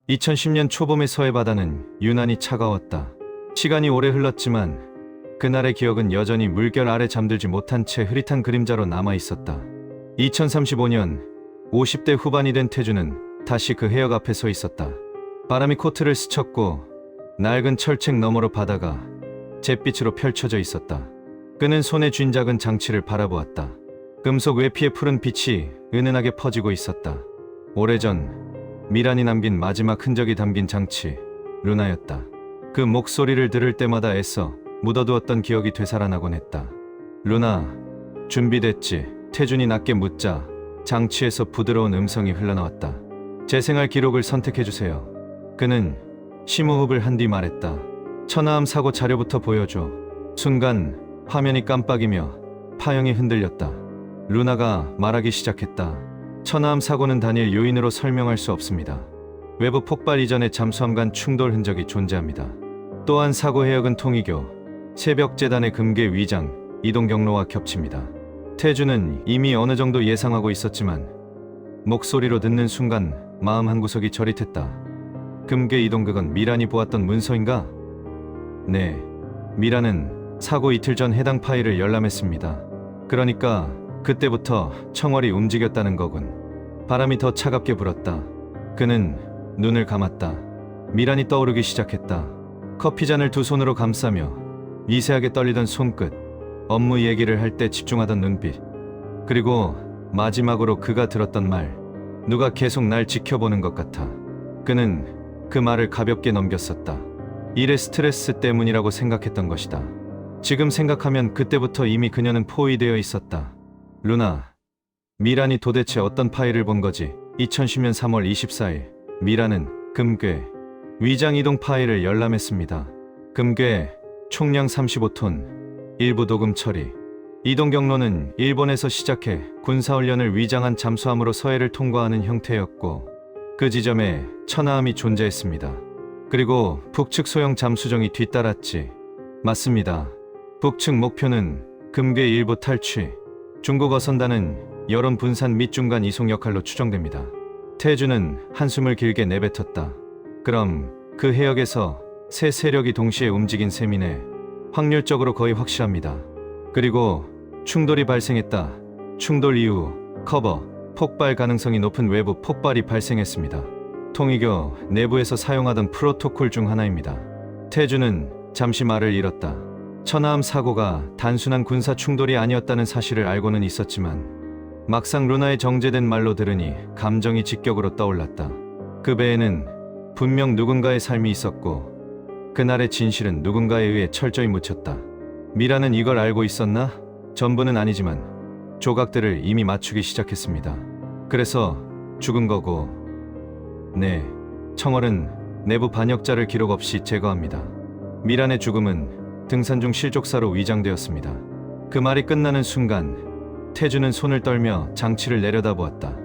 2010년 초봄의 서해 바다는 유난히 차가웠다. 시간이 오래 흘렀지만 그날의 기억은 여전히 물결 아래 잠들지 못한 채 흐릿한 그림자로 남아 있었다. 2035년 50대 후반이 된 태주는 다시 그 해역 앞에 서 있었다. 바람이 코트를 스쳤고 낡은 철책 너머로 바다가 잿빛으로 펼쳐져 있었다. 그는 손에 쥔 작은 장치를 바라보았다. 금속 외피의 푸른 빛이 은은하게 퍼지고 있었다. 오래전 미란이 남긴 마지막 흔적이 담긴 장치, 루나였다. 그 목소리를 들을 때마다 애써 묻어두었던 기억이 되살아나곤 했다. 루나, 준비됐지? 태준이 낮게 묻자 장치에서 부드러운 음성이 흘러나왔다. 재생할 기록을 선택해주세요. 그는 심호흡을 한 뒤 말했다. 천하암 사고 자료부터 보여줘. 순간 화면이 깜빡이며 파형이 흔들렸다. 루나가 말하기 시작했다. 천하암 사고는 단일 요인으로 설명할 수 없습니다. 외부 폭발 이전에 잠수함 간 충돌 흔적이 존재합니다. 또한 사고 해역은 통이교, 새벽재단의 금괴 위장, 이동 경로와 겹칩니다. 태주는 이미 어느 정도 예상하고 있었지만 목소리로 듣는 순간 마음 한구석이 저릿했다. 금괴 이동극은 미란이 보았던 문서인가? 네, 미란은 사고 이틀 전 해당 파일을 열람했습니다. 그러니까 그때부터 청월이 움직였다는 거군. 바람이 더 차갑게 불었다. 그는 눈을 감았다. 미란이 떠오르기 시작했다. 커피잔을 두 손으로 감싸며 미세하게 떨리던 손끝, 업무 얘기를 할 때 집중하던 눈빛, 그리고 마지막으로 그가 들었던 말, 누가 계속 날 지켜보는 것 같아. 그는 그 말을 가볍게 넘겼었다. 일의 스트레스 때문이라고 생각했던 것이다. 지금 생각하면 그때부터 이미 그녀는 포위되어 있었다. 루나, 미란이 도대체 어떤 파일을 본 거지? 2010년 3월 24일 미란은 금괴 위장 이동 파일을 열람했습니다. 금괴 총량 35톤, 일부 도금 처리. 이동 경로는 일본에서 시작해 군사훈련을 위장한 잠수함으로 서해를 통과하는 형태였고 그 지점에 천하함이 존재했습니다. 그리고 북측 소형 잠수정이 뒤따랐지. 맞습니다. 북측 목표는 금괴 일부 탈취, 중국 어선단은 여론 분산 및 중간 이송 역할로 추정됩니다. 태주는 한숨을 길게 내뱉었다. 그럼 그 해역에서 세 세력이 동시에 움직인 셈이네. 확률적으로 거의 확실합니다. 그리고 충돌이 발생했다. 충돌 이후 커버, 폭발 가능성이 높은 외부 폭발이 발생했습니다. 통이교 내부에서 사용하던 프로토콜 중 하나입니다. 태주는 잠시 말을 잃었다. 천하함 사고가 단순한 군사 충돌이 아니었다는 사실을 알고는 있었지만 막상 루나의 정제된 말로 들으니 감정이 직격으로 떠올랐다. 그 배에는 분명 누군가의 삶이 있었고 그날의 진실은 누군가에 의해 철저히 묻혔다. 미라는 이걸 알고 있었나? 전부는 아니지만 조각들을 이미 맞추기 시작했습니다. 그래서 죽은 거고, 네, 청월은 내부 반역자를 기록 없이 제거합니다. 미란의 죽음은 등산 중 실족사로 위장되었습니다. 그 말이 끝나는 순간 태주는 손을 떨며 장치를 내려다보았다.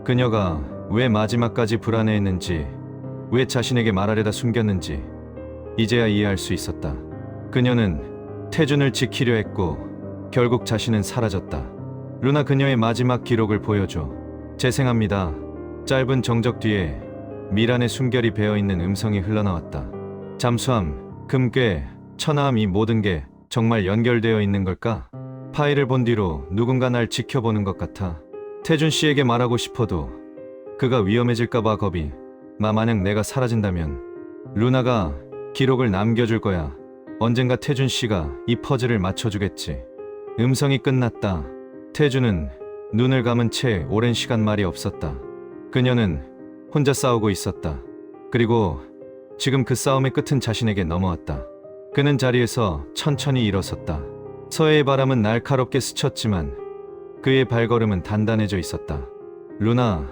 그녀가 왜 마지막까지 불안해했는지, 왜 자신에게 말하려다 숨겼는지 이제야 이해할 수 있었다. 그녀는 태준을 지키려 했고 결국 자신은 사라졌다. 루나, 그녀의 마지막 기록을 보여줘. 재생합니다. 짧은 정적 뒤에 미란의 숨결이 배어있는 음성이 흘러나왔다. 잠수함, 금괴, 천하함, 이 모든 게 정말 연결되어 있는 걸까? 파일을 본 뒤로 누군가 날 지켜보는 것 같아. 태준 씨에게 말하고 싶어도 그가 위험해질까봐 겁이. 만약 내가 사라진다면 루나가 기록을 남겨줄 거야. 언젠가 태준 씨가 이 퍼즐을 맞춰주겠지. 음성이 끝났다. 태준은 눈을 감은 채 오랜 시간 말이 없었다. 그녀는 혼자 싸우고 있었다. 그리고 지금 그 싸움의 끝은 자신에게 넘어왔다. 그는 자리에서 천천히 일어섰다. 서해의 바람은 날카롭게 스쳤지만 그의 발걸음은 단단해져 있었다. 루나,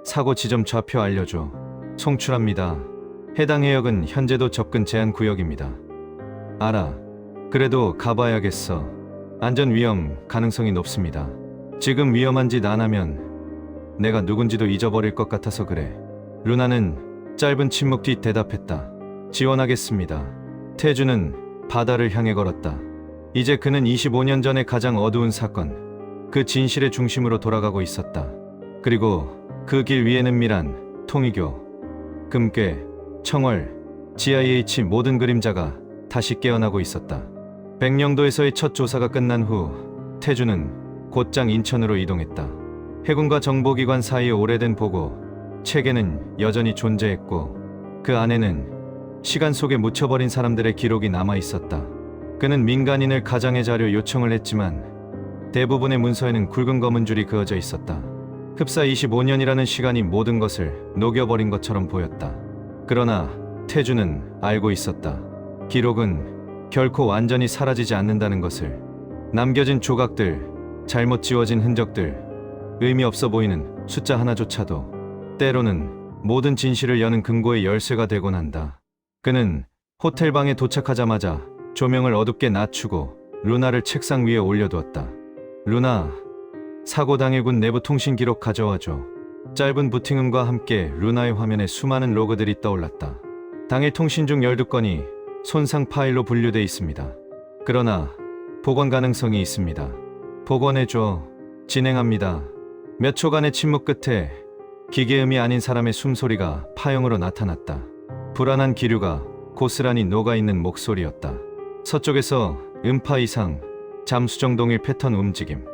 사고 지점 좌표 알려줘. 송출합니다. 해당 해역은 현재도 접근 제한 구역입니다. 알아. 그래도 가봐야겠어. 안전 위험 가능성이 높습니다. 지금 위험한 짓 안 하면 내가 누군지도 잊어버릴 것 같아서 그래. 루나는 짧은 침묵 뒤 대답했다. 지원하겠습니다. 태주는 바다를 향해 걸었다. 이제 그는 25년 전의 가장 어두운 사건, 그 진실의 중심으로 돌아가고 있었다. 그리고 그 길 위에는 미란, 통이교, 금괴, 청월, GIH 모든 그림자가 다시 깨어나고 있었다. 백령도에서의 첫 조사가 끝난 후 태주는 곧장 인천으로 이동했다. 해군과 정보기관 사이의 오래된 보고, 체계는 여전히 존재했고 그 안에는 시간 속에 묻혀버린 사람들의 기록이 남아 있었다. 그는 민간인을 가장의 자료 요청을 했지만 대부분의 문서에는 굵은 검은 줄이 그어져 있었다. 흡사 25년이라는 시간이 모든 것을 녹여버린 것처럼 보였다. 그러나 태주는 알고 있었다. 기록은 결코 완전히 사라지지 않는다는 것을. 남겨진 조각들, 잘못 지워진 흔적들, 의미 없어 보이는 숫자 하나조차도 때로는 모든 진실을 여는 금고의 열쇠가 되곤 한다. 그는 호텔방에 도착하자마자 조명을 어둡게 낮추고 루나를 책상 위에 올려두었다. 루나, 사고 당일군 내부 통신 기록 가져와줘. 짧은 부팅음과 함께 루나의 화면에 수많은 로그들이 떠올랐다. 당일 통신 중 12건이 손상 파일로 분류돼 있습니다. 그러나 복원 가능성이 있습니다. 복원해줘. 진행합니다. 몇 초간의 침묵 끝에 기계음이 아닌 사람의 숨소리가 파형으로 나타났다. 불안한 기류가 고스란히 녹아있는 목소리였다. 서쪽에서 음파 이상, 잠수정 동일 패턴 움직임,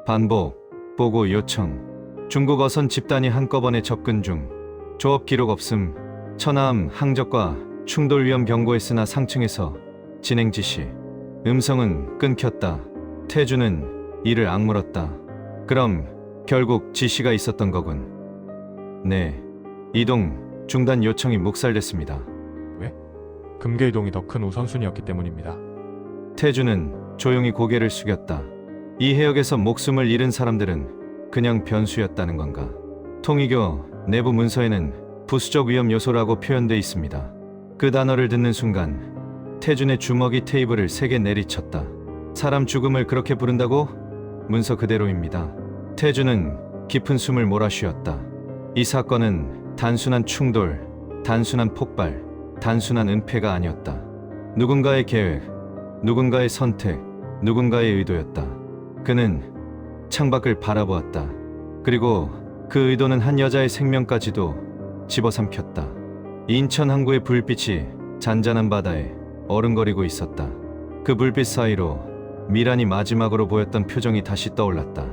반복, 보고 요청, 중국 어선 집단이 한꺼번에 접근 중, 조업 기록 없음, 천암 항적과 충돌 위험 경고했으나 상층에서 진행 지시, 음성은 끊겼다. 태주는 이를 악물었다. 그럼 결국 지시가 있었던 거군. 네, 이동 중단 요청이 묵살됐습니다. 왜? 금괴 이동이 더 큰 우선순위였기 때문입니다. 태주는 조용히 고개를 숙였다. 이 해역에서 목숨을 잃은 사람들은 그냥 변수였다는 건가? 통이교 내부 문서에는 부수적 위험 요소라고 표현돼 있습니다. 그 단어를 듣는 순간 태준의 주먹이 테이블을 세게 내리쳤다. 사람 죽음을 그렇게 부른다고? 문서 그대로입니다. 태준은 깊은 숨을 몰아쉬었다. 이 사건은 단순한 충돌, 단순한 폭발, 단순한 은폐가 아니었다. 누군가의 계획, 누군가의 선택, 누군가의 의도였다. 그는 창밖을 바라보았다. 그리고 그 의도는 한 여자의 생명까지도 집어삼켰다. 인천 항구의 불빛이 잔잔한 바다에 어른거리고 있었다. 그 불빛 사이로 미란이 마지막으로 보였던 표정이 다시 떠올랐다.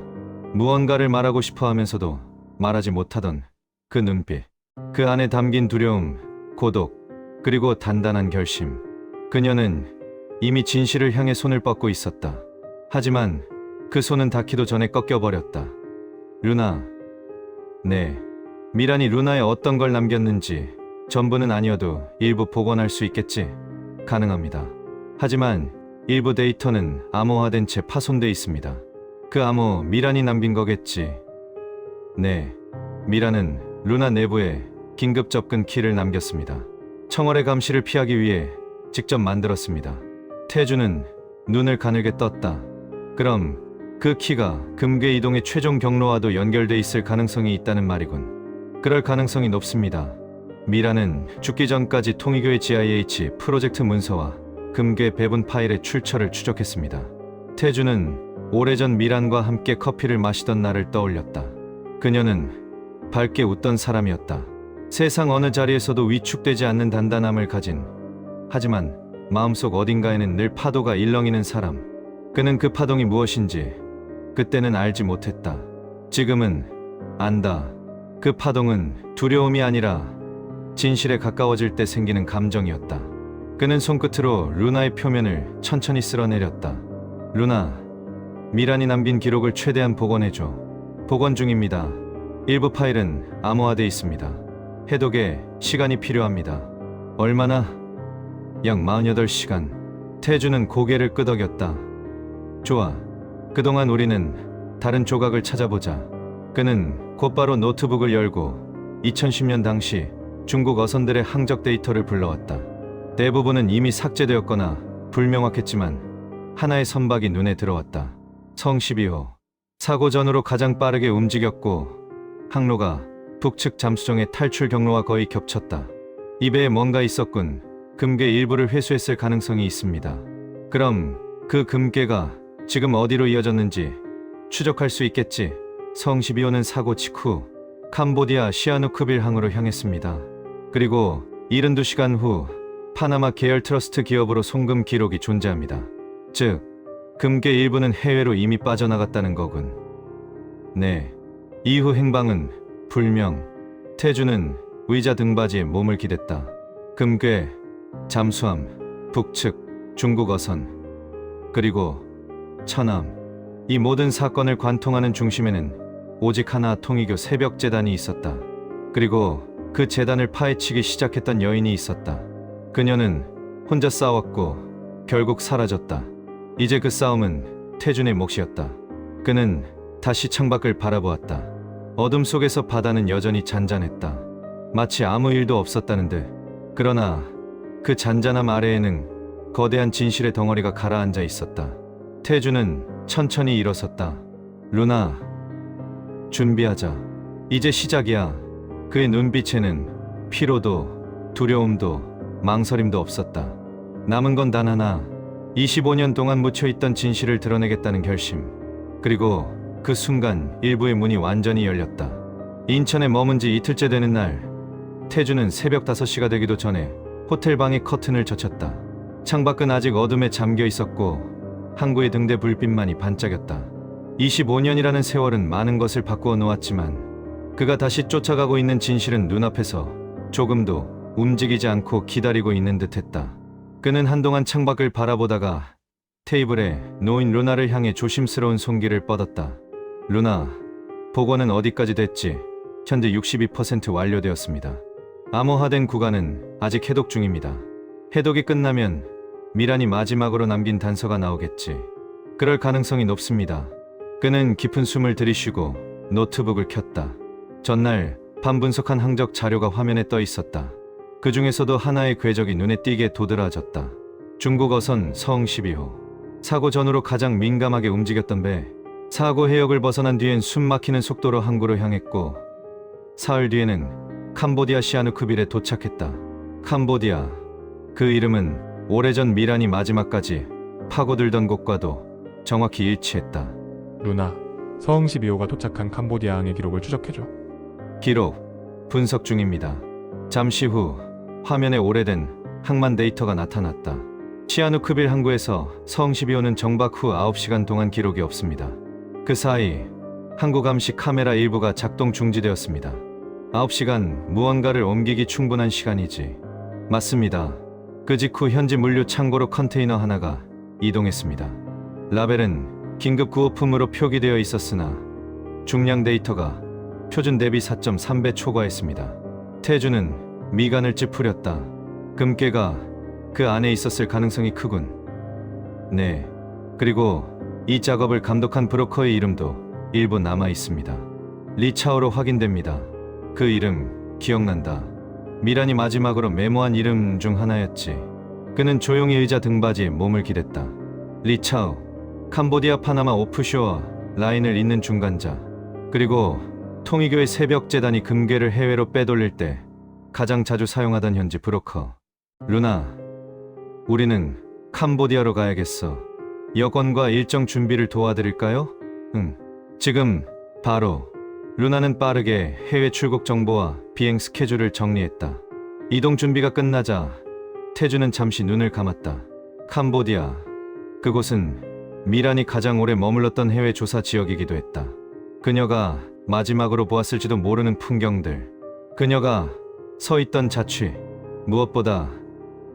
무언가를 말하고 싶어 하면서도 말하지 못하던 그 눈빛. 그 안에 담긴 두려움, 고독, 그리고 단단한 결심. 그녀는 이미 진실을 향해 손을 뻗고 있었다. 하지만 그 손은 닿기도 전에 꺾여버렸다. 루나. 네. 미란이 루나에 어떤 걸 남겼는지 전부는 아니어도 일부 복원할 수 있겠지? 가능합니다. 하지만 일부 데이터는 암호화된 채 파손돼 있습니다. 그 암호 미란이 남긴 거겠지? 네. 미란은 루나 내부에 긴급 접근 키를 남겼습니다. 청월의 감시를 피하기 위해 직접 만들었습니다. 태주는 눈을 가늘게 떴다. 그럼 그 키가 금괴 이동의 최종 경로와도 연결돼 있을 가능성이 있다는 말이군. 그럴 가능성이 높습니다. 미라는 죽기 전까지 통이교의 GIH 프로젝트 문서와 금괴 배분 파일의 출처를 추적했습니다. 태주는 오래전 미란과 함께 커피를 마시던 날을 떠올렸다. 그녀는 밝게 웃던 사람이었다. 세상 어느 자리에서도 위축되지 않는 단단함을 가진, 하지만 마음속 어딘가에는 늘 파도가 일렁이는 사람. 그는 그 파동이 무엇인지 그때는 알지 못했다. 지금은 안다. 그 파동은 두려움이 아니라 진실에 가까워질 때 생기는 감정이었다. 그는 손끝으로 루나의 표면을 천천히 쓸어내렸다. 루나, 미란이 남긴 기록을 최대한 복원해줘. 복원 중입니다. 일부 파일은 암호화돼 있습니다. 해독에 시간이 필요합니다. 얼마나? 약 48시간. 태주는 고개를 끄덕였다. 좋아. 그동안 우리는 다른 조각을 찾아보자. 그는 곧바로 노트북을 열고 2010년 당시 중국 어선들의 항적 데이터를 불러왔다. 대부분은 이미 삭제되었거나 불명확했지만 하나의 선박이 눈에 들어왔다. 성 12호. 사고 전으로 가장 빠르게 움직였고 항로가 북측 잠수정의 탈출 경로와 거의 겹쳤다. 이 배에 뭔가 있었군. 금괴 일부를 회수했을 가능성이 있습니다. 그럼 그 금괴가 지금 어디로 이어졌는지 추적할 수 있겠지. 성 12호는 사고 직후 캄보디아 시아누크빌 항으로 향했습니다. 그리고 72시간 후 파나마 계열 트러스트 기업으로 송금 기록이 존재합니다. 즉, 금괴 일부는 해외로 이미 빠져나갔다는 거군. 네. 이후 행방은 불명. 태주는 의자 등받이에 몸을 기댔다. 금괴, 잠수함, 북측, 중국 어선, 그리고 처남. 이 모든 사건을 관통하는 중심에는 오직 하나 통이교 새벽재단이 있었다. 그리고 그 재단을 파헤치기 시작했던 여인이 있었다. 그녀는 혼자 싸웠고 결국 사라졌다. 이제 그 싸움은 태준의 몫이었다. 그는 다시 창밖을 바라보았다. 어둠 속에서 바다는 여전히 잔잔했다. 마치 아무 일도 없었다는 듯. 그러나 그 잔잔함 아래에는 거대한 진실의 덩어리가 가라앉아 있었다. 태준은 천천히 일어섰다. 루나, 준비하자. 이제 시작이야. 그의 눈빛에는 피로도, 두려움도, 망설임도 없었다. 남은 건 단 하나. 25년 동안 묻혀있던 진실을 드러내겠다는 결심. 그리고 그 순간 일부의 문이 완전히 열렸다. 인천에 머문 지 이틀째 되는 날, 태주는 새벽 5시가 되기도 전에 호텔 방의 커튼을 젖혔다. 창밖은 아직 어둠에 잠겨 있었고 항구의 등대 불빛만이 반짝였다. 25년이라는 세월은 많은 것을 바꾸어 놓았지만 그가 다시 쫓아가고 있는 진실은 눈앞에서 조금도 움직이지 않고 기다리고 있는 듯했다. 그는 한동안 창밖을 바라보다가 테이블에 놓인 루나를 향해 조심스러운 손길을 뻗었다. 루나, 복원은 어디까지 됐지? 현재 62% 완료되었습니다. 암호화된 구간은 아직 해독 중입니다. 해독이 끝나면 미란이 마지막으로 남긴 단서가 나오겠지. 그럴 가능성이 높습니다. 그는 깊은 숨을 들이쉬고 노트북을 켰다. 전날 밤 분석한 항적 자료가 화면에 떠 있었다. 그 중에서도 하나의 궤적이 눈에 띄게 도드라졌다. 중국 어선 성 12호. 사고 전후로 가장 민감하게 움직였던 배. 사고 해역을 벗어난 뒤엔 숨 막히는 속도로 항구로 향했고 사흘 뒤에는 캄보디아 시아누크빌에 도착했다. 캄보디아. 그 이름은 오래전 미란이 마지막까지 파고들던 곳과도 정확히 일치했다. 루나, 성 12호가 도착한 캄보디아항의 기록을 추적해줘. 기록 분석 중입니다. 잠시 후 화면에 오래된 항만 데이터가 나타났다. 시아누크빌 항구에서 성 12호는 정박 후 9시간 동안 기록이 없습니다. 그 사이 항구 감시 카메라 일부가 작동 중지되었습니다. 9시간 무언가를 옮기기 충분한 시간이지. 맞습니다. 그 직후 현지 물류 창고로 컨테이너 하나가 이동했습니다. 라벨은 긴급 구호품으로 표기되어 있었으나 중량 데이터가 표준 대비 4.3배 초과했습니다. 태주는 미간을 찌푸렸다. 금괴가 그 안에 있었을 가능성이 크군. 네. 그리고 이 작업을 감독한 브로커의 이름도 일부 남아 있습니다. 리차오로 확인됩니다. 그 이름 기억난다. 미란이 마지막으로 메모한 이름 중 하나였지. 그는 조용히 의자 등받이에 몸을 기댔다. 리차오, 캄보디아 파나마 오프쇼어 라인을 잇는 중간자. 그리고 통일교의 새벽재단이 금괴를 해외로 빼돌릴 때 가장 자주 사용하던 현지 브로커. 루나, 우리는 캄보디아로 가야겠어. 여권과 일정 준비를 도와드릴까요? 응. 지금 바로. 루나는 빠르게 해외 출국 정보와 비행 스케줄을 정리했다. 이동 준비가 끝나자 태주는 잠시 눈을 감았다. 캄보디아. 그곳은 미란이 가장 오래 머물렀던 해외 조사 지역이기도 했다. 그녀가 마지막으로 보았을지도 모르는 풍경들. 그녀가 서 있던 자취. 무엇보다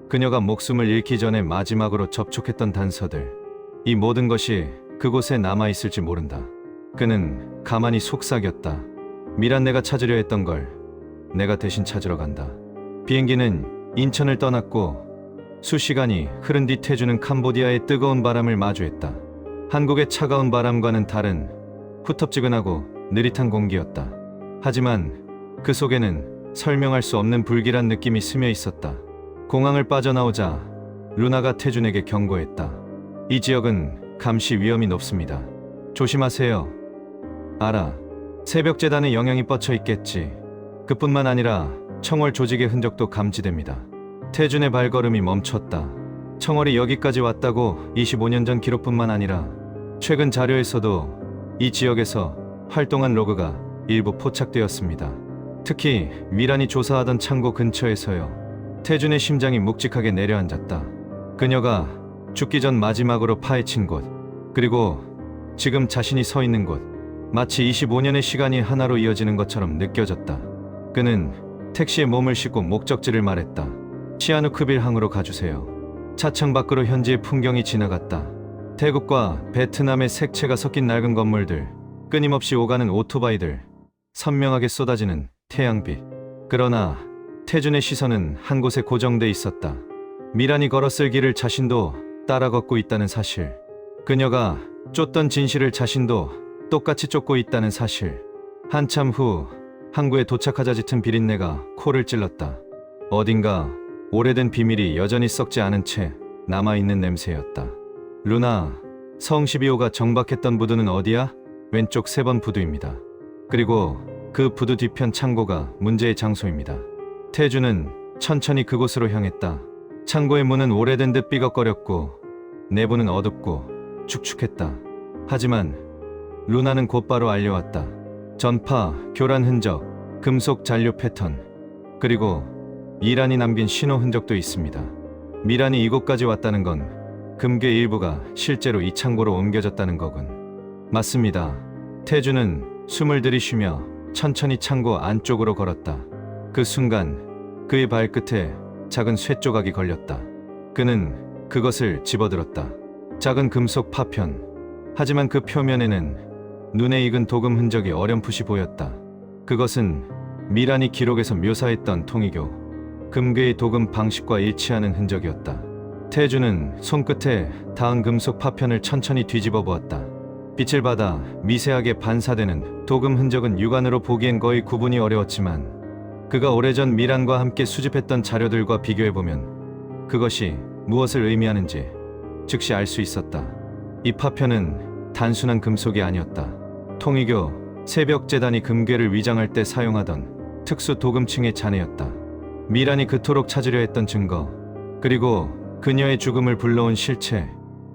그녀가 목숨을 잃기 전에 마지막으로 접촉했던 단서들. 이 모든 것이 그곳에 남아있을지 모른다. 그는 가만히 속삭였다. 미란, 내가 찾으려 했던 걸 내가 대신 찾으러 간다. 비행기는 인천을 떠났고 수시간이 흐른 뒤 태주는 캄보디아의 뜨거운 바람을 마주했다. 한국의 차가운 바람과는 다른 후텁지근하고 느릿한 공기였다. 하지만 그 속에는 설명할 수 없는 불길한 느낌이 스며 있었다. 공항을 빠져나오자 루나가 태준에게 경고했다. 이 지역은 감시 위험이 높습니다. 조심하세요. 알아. 새벽재단의 영향이 뻗쳐 있겠지. 그뿐만 아니라 청월 조직의 흔적도 감지됩니다. 태준의 발걸음이 멈췄다. 청월이 여기까지 왔다고 25년 전 기록뿐만 아니라 최근 자료에서도 이 지역에서 활동한 로그가 일부 포착되었습니다. 특히 미란이 조사하던 창고 근처에서요. 태준의 심장이 묵직하게 내려앉았다. 그녀가 죽기 전 마지막으로 파헤친 곳, 그리고 지금 자신이 서 있는 곳, 마치 25년의 시간이 하나로 이어지는 것처럼 느껴졌다. 그는 택시에 몸을 싣고 목적지를 말했다. 시아누크빌 항으로 가주세요. 차창 밖으로 현지의 풍경이 지나갔다. 태국과 베트남의 색채가 섞인 낡은 건물들, 끊임없이 오가는 오토바이들, 선명하게 쏟아지는 태양빛. 그러나 태준의 시선은 한 곳에 고정돼 있었다. 미란이 걸었을 길을 자신도 따라 걷고 있다는 사실. 그녀가 쫓던 진실을 자신도 똑같이 쫓고 있다는 사실. 한참 후 항구에 도착하자 짙은 비린내가 코를 찔렀다. 어딘가 오래된 비밀이 여전히 썩지 않은 채 남아있는 냄새였다. 루나, 성 12호가 정박했던 부두는 어디야? 왼쪽 3번 부두입니다. 그리고 그 부두 뒤편 창고가 문제의 장소입니다. 태주는 천천히 그곳으로 향했다. 창고의 문은 오래된 듯 삐걱거렸고 내부는 어둡고 축축했다. 하지만 루나는 곧바로 알려왔다. 전파, 교란 흔적, 금속 잔류 패턴, 그리고 미란이 남긴 신호 흔적도 있습니다. 미란이 이곳까지 왔다는 건 금괴 일부가 실제로 이 창고로 옮겨졌다는 거군. 맞습니다. 태주는 숨을 들이쉬며 천천히 창고 안쪽으로 걸었다. 그 순간 그의 발끝에 작은 쇠 조각이 걸렸다. 그는 그것을 집어들었다. 작은 금속 파편. 하지만 그 표면에는 눈에 익은 도금 흔적이 어렴풋이 보였다. 그것은 미란이 기록에서 묘사했던 통이교 금괴의 도금 방식과 일치하는 흔적이었다. 태주는 손끝에 닿은 금속 파편을 천천히 뒤집어 보았다. 빛을 받아 미세하게 반사되는 도금 흔적은 육안으로 보기엔 거의 구분이 어려웠지만 그가 오래전 미란과 함께 수집했던 자료들과 비교해보면 그것이 무엇을 의미하는지 즉시 알 수 있었다. 이 파편은 단순한 금속이 아니었다. 통이교 새벽재단이 금괴를 위장할 때 사용하던 특수 도금층의 잔해였다. 미란이 그토록 찾으려 했던 증거, 그리고 그녀의 죽음을 불러온 실체.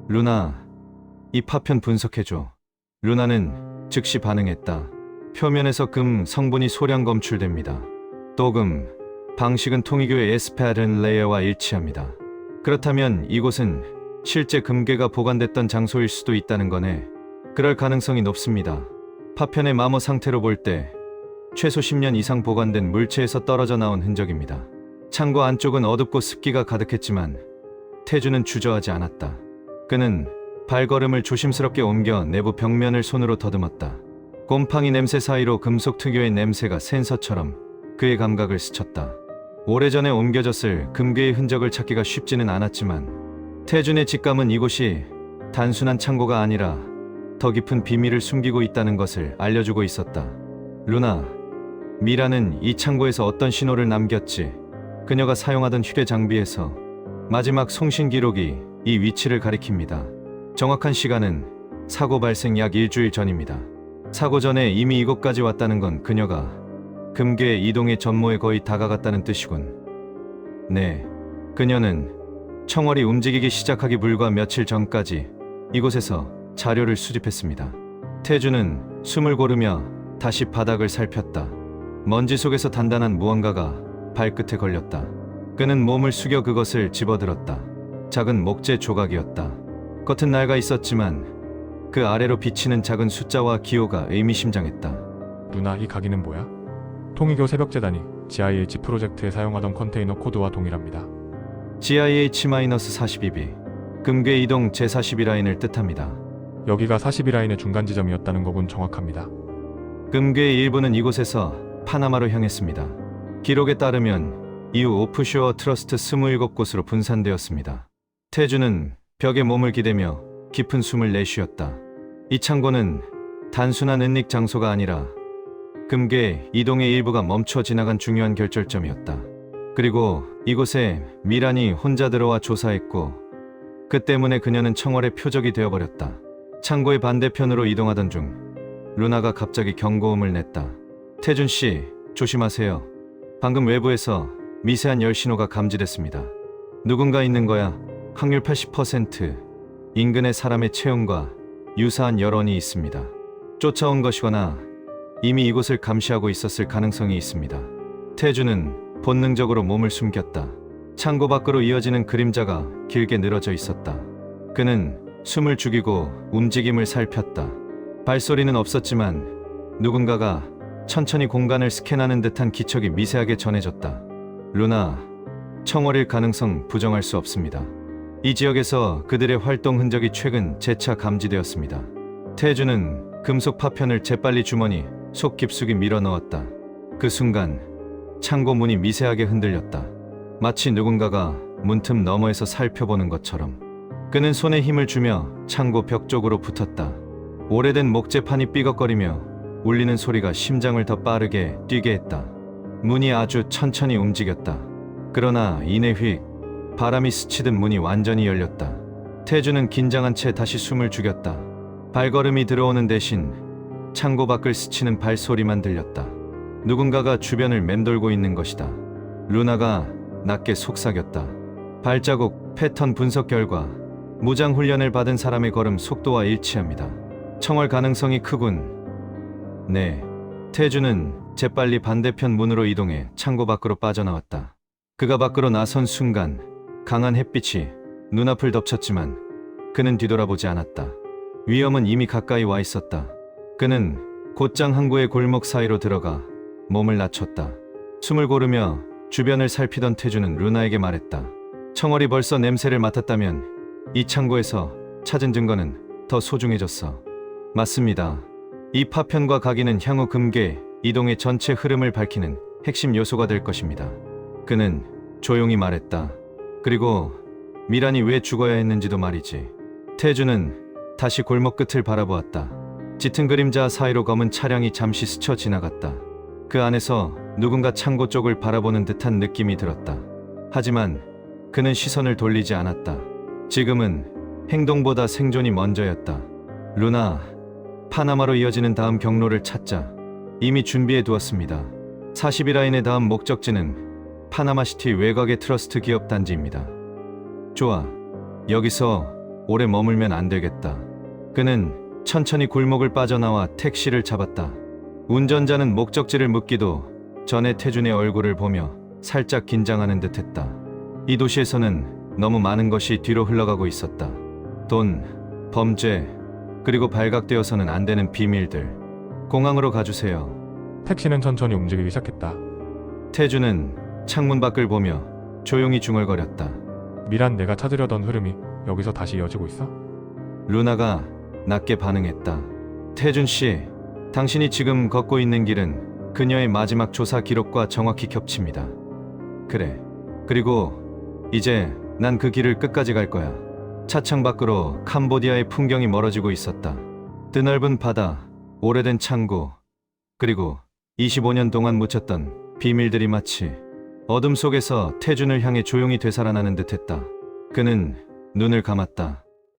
루나, 이 파편 분석해줘. 루나는 즉시 반응했다. 표면에서 금 성분이 소량 검출됩니다. 도금 방식은 통이교의 에스페아른 레이어와 일치합니다. 그렇다면 이곳은 실제 금괴가 보관됐던 장소일 수도 있다는 거네. 그럴 가능성이 높습니다. 파편의 마모 상태로 볼 때 최소 10년 이상 보관된 물체에서 떨어져 나온 흔적입니다. 창고 안쪽은 어둡고 습기가 가득했지만 태주는 주저하지 않았다. 그는 발걸음을 조심스럽게 옮겨 내부 벽면을 손으로 더듬었다. 곰팡이 냄새 사이로 금속 특유의 냄새가 센서처럼 그의 감각을 스쳤다. 오래전에 옮겨졌을 금괴의 흔적을 찾기가 쉽지는 않았지만 태준의 직감은 이곳이 단순한 창고가 아니라 더 깊은 비밀을 숨기고 있다는 것을 알려주고 있었다. 루나, 미라는 이 창고에서 어떤 신호를 남겼지? 그녀가 사용하던 휴대 장비에서 마지막 송신 기록이 이 위치를 가리킵니다. 정확한 시간은 사고 발생 약 일주일 전입니다. 사고 전에 이미 이곳까지 왔다는 건 그녀가 금괴 이동의 전모에 거의 다가갔다는 뜻이군. 네, 그녀는 청월이 움직이기 시작하기 불과 며칠 전까지 이곳에서 자료를 수집했습니다. 태주는 숨을 고르며 다시 바닥을 살폈다. 먼지 속에서 단단한 무언가가 발끝에 걸렸다. 그는 몸을 숙여 그것을 집어들었다. 작은 목재 조각이었다. 겉은 낡아 있었지만 그 아래로 비치는 작은 숫자와 기호가 의미심장했다. 루나, 이 가기는 뭐야? 통이교 새벽재단이 GIH 프로젝트에 사용하던 컨테이너 코드와 동일합니다. GIH-42B, 금괴 이동 제42라인을 뜻합니다. 여기가 42라인의 중간 지점이었다는 거군. 정확합니다. 금괴의 일부는 이곳에서 파나마로 향했습니다. 기록에 따르면 이후 오프쇼어 트러스트 27곳으로 분산되었습니다. 태주는 벽에 몸을 기대며 깊은 숨을 내쉬었다. 이 창고는 단순한 은닉 장소가 아니라 금괴 이동의 일부가 멈춰 지나간 중요한 결절점이었다. 그리고 이곳에 미란이 혼자 들어와 조사했고 그 때문에 그녀는 청월의 표적이 되어버렸다. 창고의 반대편으로 이동하던 중 루나가 갑자기 경고음을 냈다. 태준 씨, 조심하세요. 방금 외부에서 미세한 열 신호가 감지됐습니다. 누군가 있는 거야. 확률 80%. 인근의 사람의 체온과 유사한 열원이 있습니다. 쫓아온 것이거나 이미 이곳을 감시하고 있었을 가능성이 있습니다. 태주는 본능적으로 몸을 숨겼다. 창고 밖으로 이어지는 그림자가 길게 늘어져 있었다. 그는 숨을 죽이고 움직임을 살폈다. 발소리는 없었지만 누군가가 천천히 공간을 스캔하는 듯한 기척이 미세하게 전해졌다. 루나, 청월일 가능성 부정할 수 없습니다. 이 지역에서 그들의 활동 흔적이 최근 재차 감지되었습니다. 태주는 금속 파편을 재빨리 주머니 속 깊숙이 밀어 넣었다. 그 순간 창고 문이 미세하게 흔들렸다. 마치 누군가가 문틈 너머에서 살펴보는 것처럼. 그는 손에 힘을 주며 창고 벽 쪽으로 붙었다. 오래된 목재판이 삐걱거리며 울리는 소리가 심장을 더 빠르게 뛰게 했다. 문이 아주 천천히 움직였다. 그러나 이내 휙 바람이 스치듯 문이 완전히 열렸다. 태주는 긴장한 채 다시 숨을 죽였다. 발걸음이 들어오는 대신 창고 밖을 스치는 발소리만 들렸다. 누군가가 주변을 맴돌고 있는 것이다. 루나가 낮게 속삭였다. 발자국 패턴 분석 결과 무장 훈련을 받은 사람의 걸음 속도와 일치합니다. 청월 가능성이 크군. 네. 태주는 재빨리 반대편 문으로 이동해 창고 밖으로 빠져나왔다. 그가 밖으로 나선 순간 강한 햇빛이 눈앞을 덮쳤지만 그는 뒤돌아보지 않았다. 위험은 이미 가까이 와 있었다. 그는 곧장 항구의 골목 사이로 들어가 몸을 낮췄다. 숨을 고르며 주변을 살피던 태주는 루나에게 말했다. 청월이 벌써 냄새를 맡았다면 이 창고에서 찾은 증거는 더 소중해졌어. 맞습니다. 이 파편과 각인은 향후 금괴 이동의 전체 흐름을 밝히는 핵심 요소가 될 것입니다. 그는 조용히 말했다. 그리고 미란이 왜 죽어야 했는지도 말이지. 태주는 다시 골목 끝을 바라보았다. 짙은 그림자 사이로 검은 차량이 잠시 스쳐 지나갔다. 그 안에서 누군가 창고 쪽을 바라보는 듯한 느낌이 들었다. 하지만 그는 시선을 돌리지 않았다. 지금은 행동보다 생존이 먼저였다. 루나, 파나마로 이어지는 다음 경로를 찾자. 이미 준비해 두었습니다. 42라인의 다음 목적지는 파나마시티 외곽의 트러스트 기업 단지입니다. 좋아. 여기서 오래 머물면 안 되겠다. 그는 천천히 골목을 빠져나와 택시를 잡았다. 운전자는 목적지를 묻기도 전에 태준의 얼굴을 보며 살짝 긴장하는 듯했다. 이 도시에서는 너무 많은 것이 뒤로 흘러가고 있었다. 돈, 범죄, 그리고 발각되어서는 안 되는 비밀들. 공항으로 가주세요. 택시는 천천히 움직이기 시작했다. 태준은 창문 밖을 보며 조용히 중얼거렸다. 미란, 내가 찾으려던 흐름이 여기서 다시 이어지고 있어? 루나가 낮게 반응했다. 태준 씨, 당신이 지금 걷고 있는 길은 그녀의 마지막 조사 기록과 정확히 겹칩니다. 그래. 그리고 이제 난 그 길을 끝까지 갈 거야. 차창 밖으로 캄보디아의 풍경이 멀어지고 있었다. 드넓은 바다, 오래된 창고, 그리고 25년 동안 묻혔던 비밀들이 마치 어둠 속에서 태준을 향해 조용히 되살아나는 듯했다. 그는 눈을 감았다.